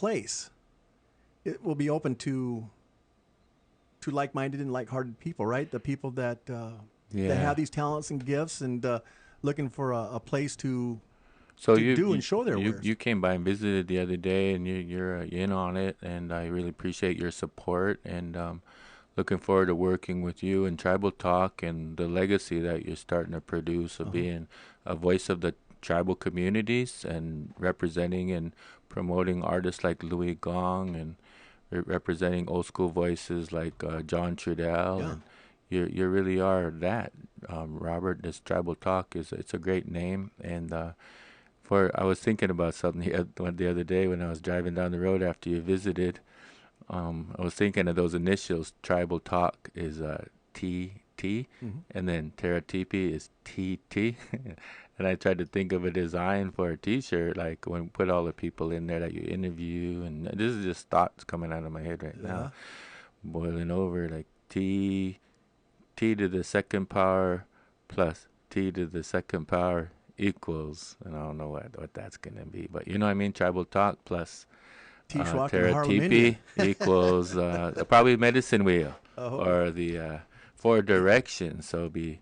place, it will be open to like-minded and like-hearted people, right? The people that that have these talents and gifts, and looking for a place to So do and show their wares. you came by and visited the other day, and you're in on it, and I really appreciate your support, and looking forward to working with you and Tribal Talk and the legacy that you're starting to produce of being a voice of the tribal communities and representing and promoting artists like Louis Gong and representing old school voices like John Trudell. Yeah. And you really are that, Robert. This Tribal Talk it's a great name, and for I was thinking about something the other day when I was driving down the road after you visited. I was thinking of those initials. Tribal Talk is TT, and then Terra Tipi is TT. And I tried to think of a design for a T-shirt, like when put all the people in there that you interview. And this is just thoughts coming out of my head right now, boiling over. Like T to the second power plus T to the second power equals, and I don't know what that's gonna be, but you know what I mean. Tribal Talk plus T-Schwach and Terra Harlem Indian. Tipi equals probably medicine wheel or the four directions. So it'd be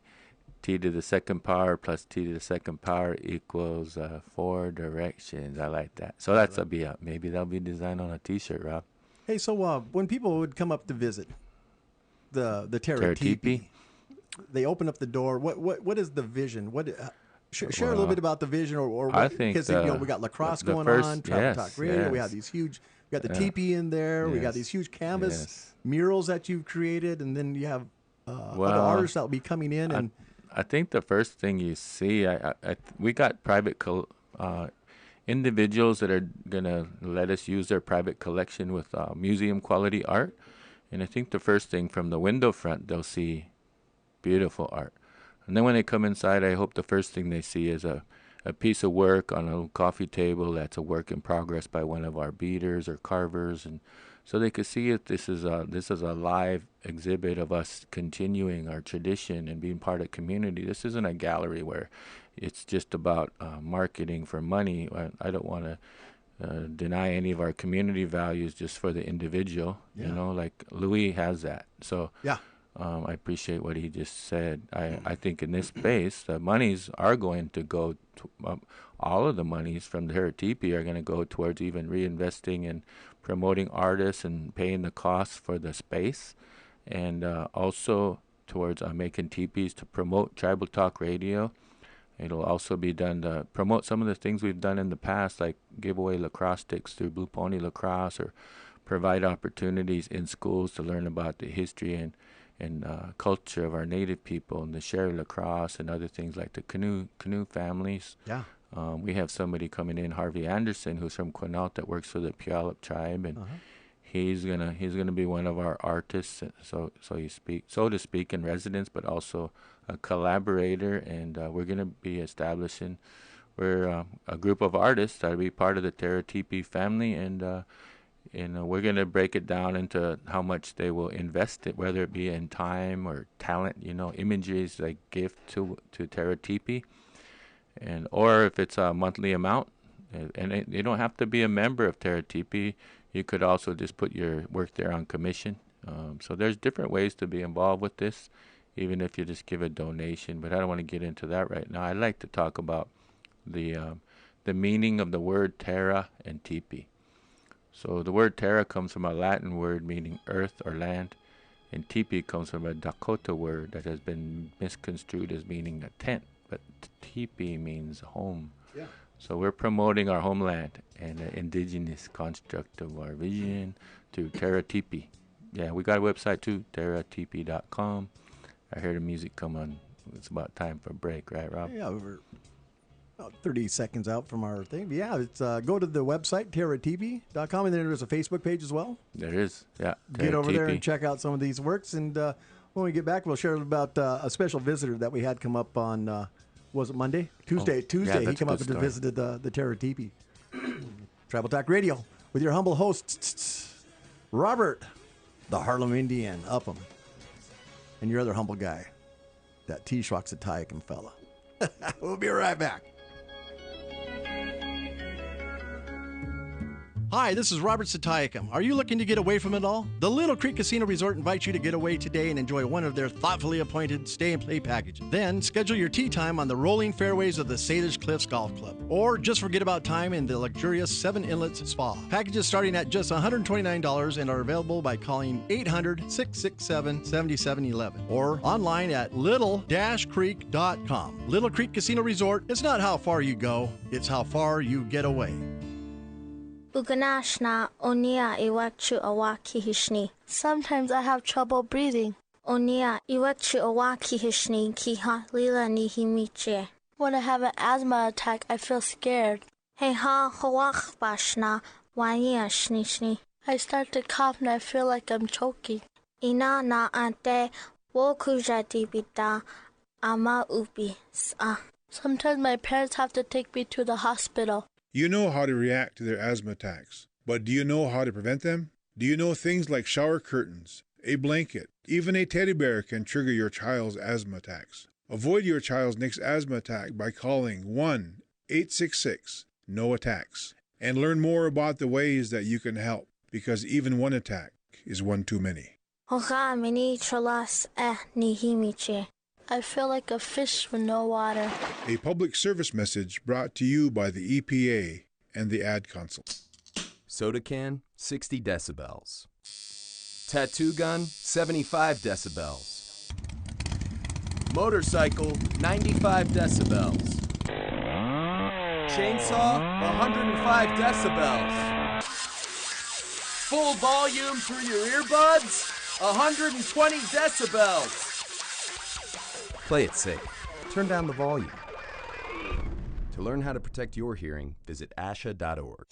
T to the second power plus T to the second power equals four directions. I like that. So that's maybe that'll be designed on a T-shirt, Rob. Hey, so when people would come up to visit the Terra Terra Tipi. Tipi, they open up the door. What is the vision? Share a little Well, bit about the vision, or I what, think because we got lacrosse the going first- on, Tribal yes, Talk Radio. We have yes. these huge. We got the Yeah. teepee in there. We got Yes. these huge canvas Yes. murals that you've created, and then you have other Well, artists that will be coming in. And I think the first thing you see, we got private individuals that are gonna let us use their private collection with museum quality art, and I think the first thing from the window front they'll see beautiful art, and then when they come inside, I hope the first thing they see is a piece of work on a little coffee table that's a work in progress by one of our beaters or carvers, and so they could see it. This is a live exhibit of us continuing our tradition and being part of community. This isn't a gallery where it's just about marketing for money. I don't want to deny any of our community values just for the individual. Yeah. You know, like Louis has that. So yeah, I appreciate what he just said. I think in this space, the monies are going to go to, all of the monies from the Terra Tipi are going to go towards even reinvesting and promoting artists and paying the costs for the space, and also towards making teepees to promote Tribal Talk Radio. It'll also be done to promote some of the things we've done in the past, like give away lacrosse sticks through Blue Pony Lacrosse, or provide opportunities in schools to learn about the history and culture of our native people, and the share lacrosse and other things like the canoe families. yeah. We have somebody coming in, Harvey Anderson, who's from Quinault, that works for the Puyallup tribe, and he's gonna be one of our artists, so to speak, in residence, but also a collaborator. And we're gonna be establishing, we're a group of artists that'll be part of the Terra Tipi family, and we're going to break it down into how much they will invest it, whether it be in time or talent. Images like gift to Terra Tipi, or if it's a monthly amount. And you don't have to be a member of Terra Tipi. You could also just put your work there on commission. So there's different ways to be involved with this, even if you just give a donation. But I don't want to get into that right now. I'd like to talk about the meaning of the word Terra and Tipi. So the word Terra comes from a Latin word meaning earth or land, and Tipi comes from a Dakota word that has been misconstrued as meaning a tent, but Tipi means home. Yeah. So we're promoting our homeland and the indigenous construct of our vision through Terra Tipi. Yeah, we got a website too, terratipi.com. I hear the music come on. It's about time for a break, right, Rob? Yeah, we're about 30 seconds out from our thing. But yeah, it's go to the website, terratipi.com, and then there's a Facebook page as well. There is, yeah. Get over there Tipi. and check out some of these works. And when we get back, we'll share about a special visitor that we had come up on, was it Monday? Tuesday. Yeah, He that's a came up good and story. visited the Terra Tipi. Tribal Talk Radio with your humble host, Robert, the Harlem Indian, Upham, and your other humble guy, that T-Schwachsatayakan fella. We'll be right back. Hi, this is Robert Satayakam. Are you looking to get away from it all? The Little Creek Casino Resort invites you to get away today and enjoy one of their thoughtfully appointed stay and play packages. Then schedule your tee time on the rolling fairways of the Salish Cliffs Golf Club. Or just forget about time in the luxurious Seven Inlets Spa. Packages starting at just $129 and are available by calling 800-667-7711 or online at little-creek.com. Little Creek Casino Resort, it's not how far you go, it's how far you get away. Uganashna onia iwachu awaki hishni. Sometimes I have trouble breathing. Onia iwachu awaki hishni ki ha lila ni himiche. When I have an asthma attack, I feel scared. Hey ha hawak bashna wanya shnishni. I start to cough and I feel like I'm choking. Ina na ante wokujati bita ama ubi sa. Sometimes my parents have to take me to the hospital. You know how to react to their asthma attacks, but do you know how to prevent them? Do you know things like shower curtains, a blanket, even a teddy bear can trigger your child's asthma attacks? Avoid your child's next asthma attack by calling 1-866-NO-ATTACKS and learn more about the ways that you can help, because even one attack is one too many. Hoga mini trolas ni himiche. I feel like a fish with no water. A public service message brought to you by the EPA and the Ad Council. Soda can, 60 decibels. Tattoo gun, 75 decibels. Motorcycle, 95 decibels. Chainsaw, 105 decibels. Full volume through your earbuds, 120 decibels. Play it safe. Turn down the volume. To learn how to protect your hearing, visit asha.org.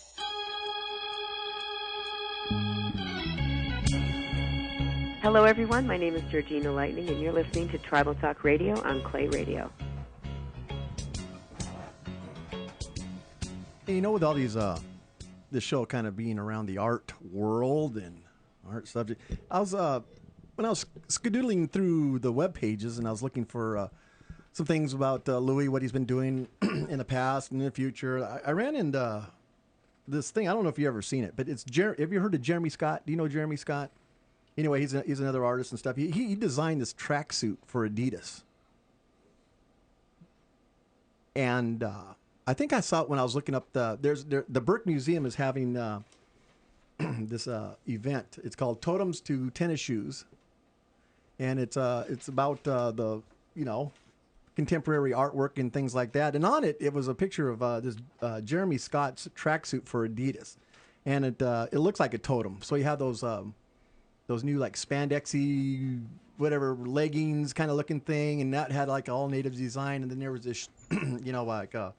Hello, everyone. My name is Georgina Lightning, and you're listening to Tribal Talk Radio on Clay Radio. Hey, you know, with all these, this show kind of being around the art world and art subject, I was, when I was skedoodling through the web pages and I was looking for some things about Louis, what he's been doing in the past and in the future, I ran into this thing. I don't know if you've ever seen it, but it's have you heard of Jeremy Scott? Do you know Jeremy Scott? Anyway, he's another artist and stuff. He designed this tracksuit for Adidas, and I think I saw it when I was looking up the Burke Museum is having this event. It's called Totems to Tennis Shoes. And it's about the contemporary artwork and things like that. And on it was a picture of this Jeremy Scott's tracksuit for Adidas, and it looks like a totem. So you have those new like spandexy whatever leggings kind of looking thing, and that had like all native design. And then there was this like a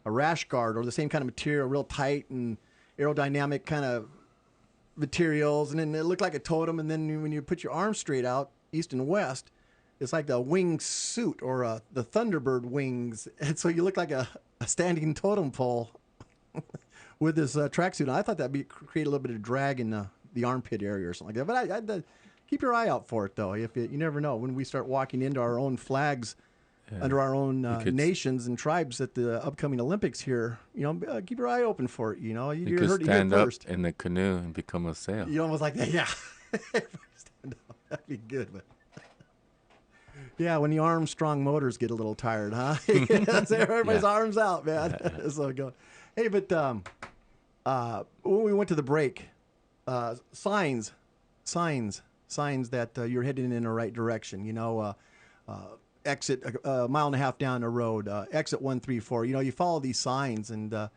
rash guard or the same kind of material, real tight and aerodynamic kind of materials. And then it looked like a totem. And then when you put your arms straight out, east and west, it's like the wing suit or the Thunderbird wings, and so you look like a standing totem pole with this tracksuit. And I thought that'd create a little bit of drag in the armpit area or something like that. But I'd keep your eye out for it, though. You never know when we start walking into our own flags under our own nations and tribes at the upcoming Olympics here. Keep your eye open for it. You could stand up in the canoe and become a sail. You almost like that, yeah. Stand up. That'd be good, but yeah, when the Armstrong motors get a little tired, huh? Everybody's arms out, man. So go. Hey, but when we went to the break, signs that you're heading in the right direction. Exit a mile and a half down the road, exit 134. You follow these signs, and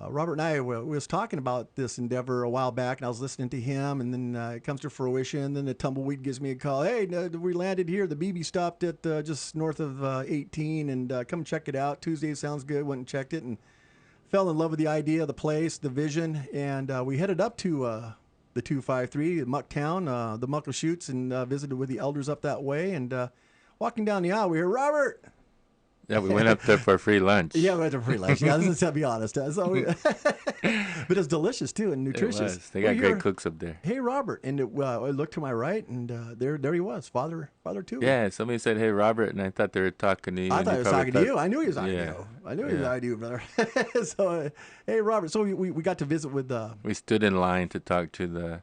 Robert and I was talking about this endeavor a while back, and I was listening to him, and then it comes to fruition. And then the tumbleweed gives me a call. Hey, we landed here. The BB stopped at just north of 18, and come check it out. Tuesday sounds good. Went and checked it, and fell in love with the idea, the place, the vision, and we headed up to the 253, Mucktown, the Muckleshoots, and visited with the elders up that way. And walking down the aisle, we hear, Robert, Yeah, we went up there for free lunch. Yeah, we went to free lunch. Yeah, let's be honest. But it's delicious too and nutritious. It was. They got great cooks up there. Hey, Robert, and I looked to my right, and there he was, Father too. Yeah, somebody said, "Hey, Robert," and I thought they were talking to you. I thought he was talking to you. I knew he was talking Yeah. to you. I knew he was talking to you, brother. So, hey, Robert. So we got to visit with we stood in line to talk to the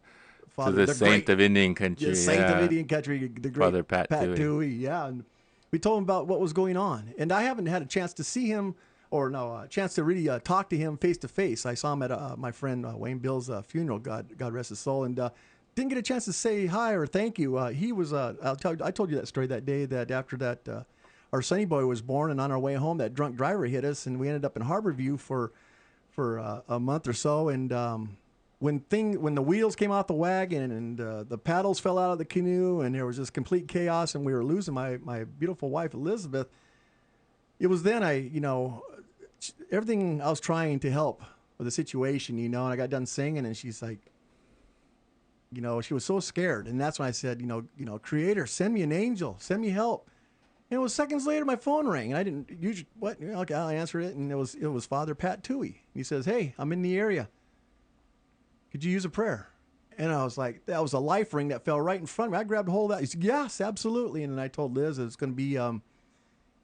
Father, Saint of Indian Country. The Saint of Indian Country, the great Father Pat Toohey. Yeah, and we told him about what was going on, and I haven't had a chance to see him. Or no, a chance to really talk to him face to face. I saw him at my friend Wayne Bill's funeral. God rest his soul. And didn't get a chance to say hi or thank you. He was. I told you that story that day. That after that, our Sonny boy was born, and on our way home, that drunk driver hit us, and we ended up in Harborview for a month or so. And when the wheels came off the wagon and the paddles fell out of the canoe, and there was just complete chaos, and we were losing my beautiful wife Elizabeth. It was then everything I was trying to help with the situation, and I got done singing, and she's like, she was so scared, and that's when I said, Creator, send me an angel, send me help. And it was seconds later, my phone rang, and I didn't usually okay, I answered it, and it was Father Pat Toohey. He says, "Hey, I'm in the area. Could you use a prayer?" And I was like, that was a life ring that fell right in front of me. I grabbed hold of that. He said, "Yes, absolutely." And then I told Liz it's going to be. I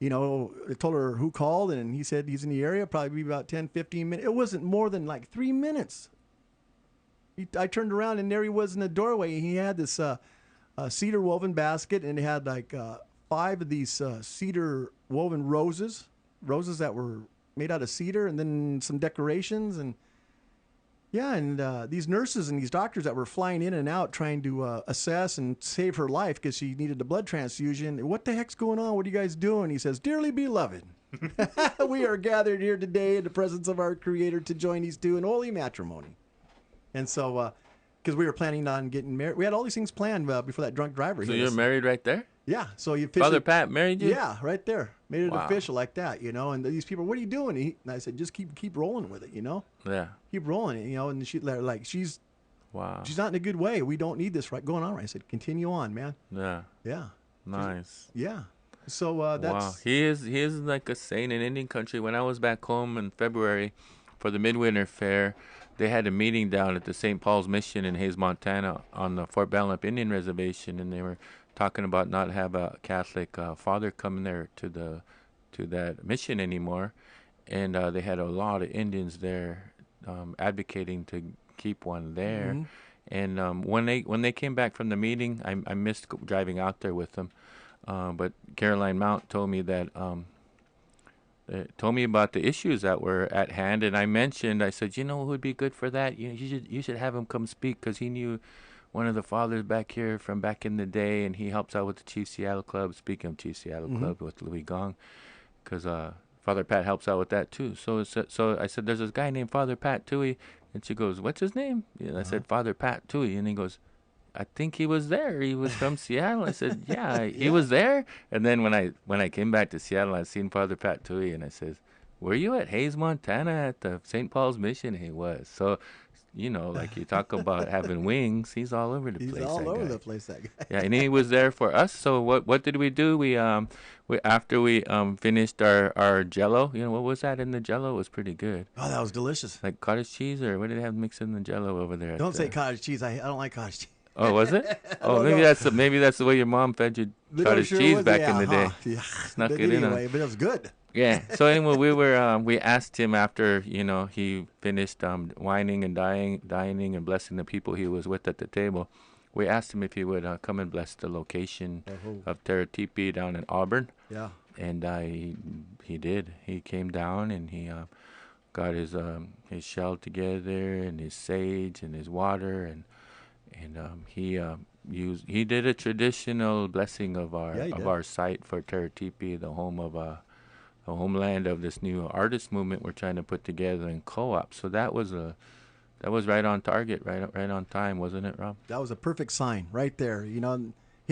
told her who called, and he said he's in the area, probably be about 10, 15 minutes. It wasn't more than like 3 minutes. I turned around, and there he was in the doorway. He had this cedar woven basket, and it had like 5 of these cedar woven roses that were made out of cedar, and then some decorations. And yeah, and these nurses and these doctors that were flying in and out trying to assess and save her life because she needed a blood transfusion. What the heck's going on? What are you guys doing? He says, "Dearly beloved, we are gathered here today in the presence of our Creator to join these two in holy matrimony." And so, because we were planning on getting married, we had all these things planned before that drunk driver. So you're married right there? Yeah. So you Father Pat married you? Yeah, right there. Made it official like that, And these people, "What are you doing?" And I said, "Just keep rolling with it, Yeah. Keep rolling it, And she's Wow. she's not in a good way. We don't need this going on right." I said, "Continue on, man." Yeah. Yeah. Nice. Yeah. So that's wow. He is like a saint in Indian Country. When I was back home in February for the Midwinter Fair, they had a meeting down at the St. Paul's Mission in Hayes, Montana, on the Fort Belknap Indian Reservation, and they were talking about not have a Catholic father coming there to that mission anymore, and they had a lot of Indians there advocating to keep one there. Mm-hmm. And when they came back from the meeting, I missed driving out there with them, but Caroline Mount told me that. Told me about the issues that were at hand, and I said, who would be good for that? You should have him come speak, because he knew one of the fathers back here from back in the day, and he helps out with the Chief Seattle Club. Speaking of Chief Seattle Club with Louis Gong, because Father Pat helps out with that too. So I said, "There's this guy named Father Pat Toohey," and she goes, "What's his name?" And I said, "Father Pat Toohey," and he goes, "I think he was there. He was from Seattle." I said, "Yeah, he was there." And then when I came back to Seattle, I seen Father Pat Toohey, and I says, "Were you at Hayes, Montana, at the St. Paul's Mission?" And he was. So, like you talk about having wings, he's all over the place. He's all over the place, that guy. Yeah, and he was there for us. So what did we do? We after we finished our Jello, what was that in the Jello? It was pretty good. Oh, that was delicious. Like cottage cheese, or what did they have mixed in the Jello over there? Don't say cottage cheese. I don't like cottage cheese. Oh, was it? Oh, maybe that's the way your mom fed you cottage cheese back in the day. Yeah. Snuck it in. Anyway, but it was good. Yeah. So anyway, we asked him after he finished whining and dining and blessing the people he was with at the table. We asked him if he would come and bless the location of Terra Tipi down in Auburn. Yeah. And he did. He came down and he got his shell together and his sage and his water and he did a traditional blessing of our site for Terra Tipi, the home of the homeland of this new artist movement we're trying to put together in co-op. So that was right on target, right on time, wasn't it, Rob? That was a perfect sign right there. He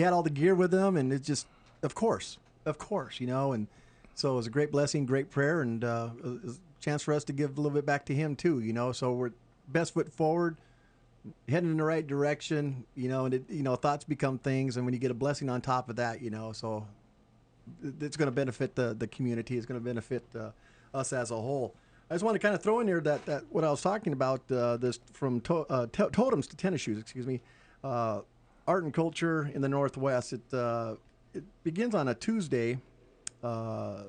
had all the gear with him, and it just, of course, and so it was a great blessing, great prayer, and a chance for us to give a little bit back to him too. So we're best foot forward, heading in the right direction. And thoughts become things, and when you get a blessing on top of that, so it's going to benefit the community. It's going to benefit us as a whole. I just want to kind of throw in here that what I was talking about, this from totems to tennis shoes, excuse me, art and culture in the Northwest. It begins on a Tuesday, the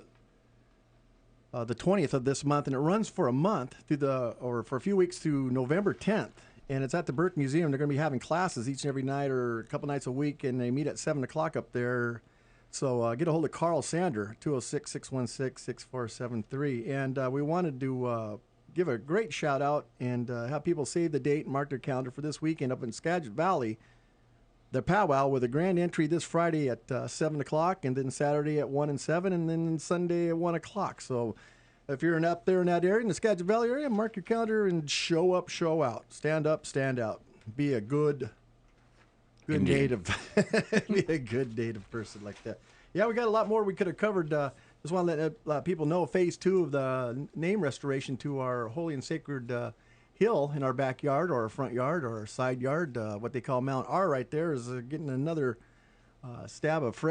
20th of this month, and it runs for a month for a few weeks through November 10th. And it's at the Burke Museum. They're going to be having classes each and every night or a couple nights a week, and they meet at 7 o'clock up there. So get a hold of Carl Sander, 206-616-6473. And we wanted to give a great shout out and have people save the date and mark their calendar for this weekend up in Skagit Valley. The powwow with a grand entry this Friday at 7 o'clock, and then Saturday at 1 and 7, and then Sunday at 1 o'clock. So if you're up there in that area, in the Skagit Valley area, mark your calendar and show up, show out. Stand up, stand out. Be a good native. Be a good native person like that. Yeah, we got a lot more we could have covered. Just want to let people know phase 2 of the name restoration to our holy and sacred hill in our backyard or our front yard or our side yard, what they call Mount R right there, is getting another stab of fresh